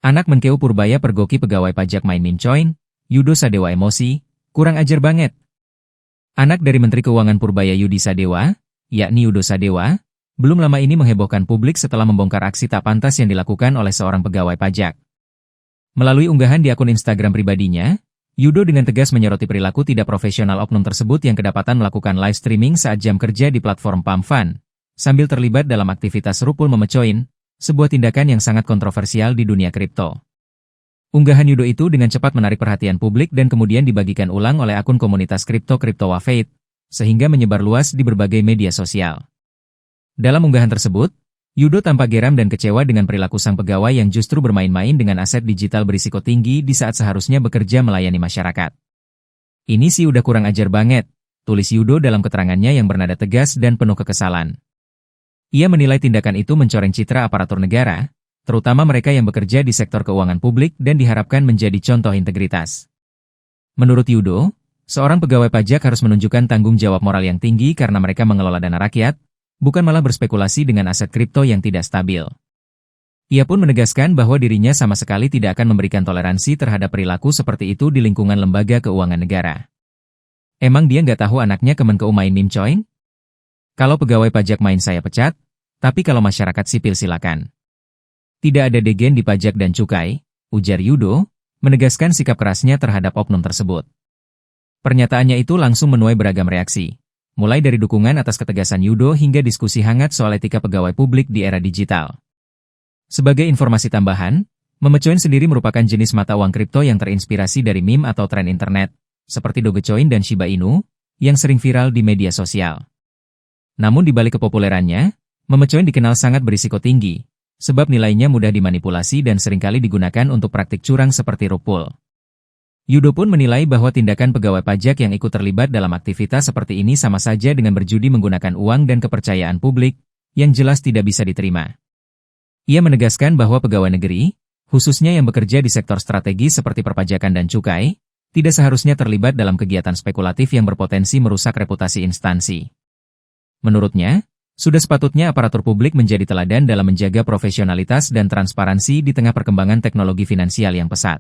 Anak Menkeu Purbaya pergoki pegawai pajak main meme coin, Yudo Sadewa emosi, kurang ajar banget. Anak dari Menteri Keuangan Purbaya Yudi Sadewa, yakni Yudo Sadewa, belum lama ini menghebohkan publik setelah membongkar aksi tak pantas yang dilakukan oleh seorang pegawai pajak. Melalui unggahan di akun Instagram pribadinya, Yudo dengan tegas menyoroti perilaku tidak profesional oknum tersebut yang kedapatan melakukan live streaming saat jam kerja di platform PamFun, sambil terlibat dalam aktivitas rupul memecoin, sebuah tindakan yang sangat kontroversial di dunia kripto. Unggahan Yudo itu dengan cepat menarik perhatian publik dan kemudian dibagikan ulang oleh akun komunitas kripto Wafeit, sehingga menyebar luas di berbagai media sosial. Dalam unggahan tersebut, Yudo tampak geram dan kecewa dengan perilaku sang pegawai yang justru bermain-main dengan aset digital berisiko tinggi di saat seharusnya bekerja melayani masyarakat. Ini sih udah kurang ajar banget, tulis Yudo dalam keterangannya yang bernada tegas dan penuh kekesalan. Ia menilai tindakan itu mencoreng citra aparatur negara, terutama mereka yang bekerja di sektor keuangan publik dan diharapkan menjadi contoh integritas. Menurut Yudo, seorang pegawai pajak harus menunjukkan tanggung jawab moral yang tinggi karena mereka mengelola dana rakyat, bukan malah berspekulasi dengan aset kripto yang tidak stabil. Ia pun menegaskan bahwa dirinya sama sekali tidak akan memberikan toleransi terhadap perilaku seperti itu di lingkungan lembaga keuangan negara. Emang dia nggak tahu anaknya Kemenkeu main meme coin? Kalau pegawai pajak main saya pecat, tapi kalau masyarakat sipil silakan. Tidak ada degen di pajak dan cukai, ujar Yudo, menegaskan sikap kerasnya terhadap oknum tersebut. Pernyataannya itu langsung menuai beragam reaksi, mulai dari dukungan atas ketegasan Yudo hingga diskusi hangat soal etika pegawai publik di era digital. Sebagai informasi tambahan, memecoin sendiri merupakan jenis mata uang kripto yang terinspirasi dari meme atau tren internet, seperti Dogecoin dan Shiba Inu, yang sering viral di media sosial. Namun di balik kepopulerannya, memecoin dikenal sangat berisiko tinggi, sebab nilainya mudah dimanipulasi dan seringkali digunakan untuk praktik curang seperti rupul. Yudo pun menilai bahwa tindakan pegawai pajak yang ikut terlibat dalam aktivitas seperti ini sama saja dengan berjudi menggunakan uang dan kepercayaan publik, yang jelas tidak bisa diterima. Ia menegaskan bahwa pegawai negeri, khususnya yang bekerja di sektor strategis seperti perpajakan dan cukai, tidak seharusnya terlibat dalam kegiatan spekulatif yang berpotensi merusak reputasi instansi. Menurutnya, sudah sepatutnya aparatur publik menjadi teladan dalam menjaga profesionalitas dan transparansi di tengah perkembangan teknologi finansial yang pesat.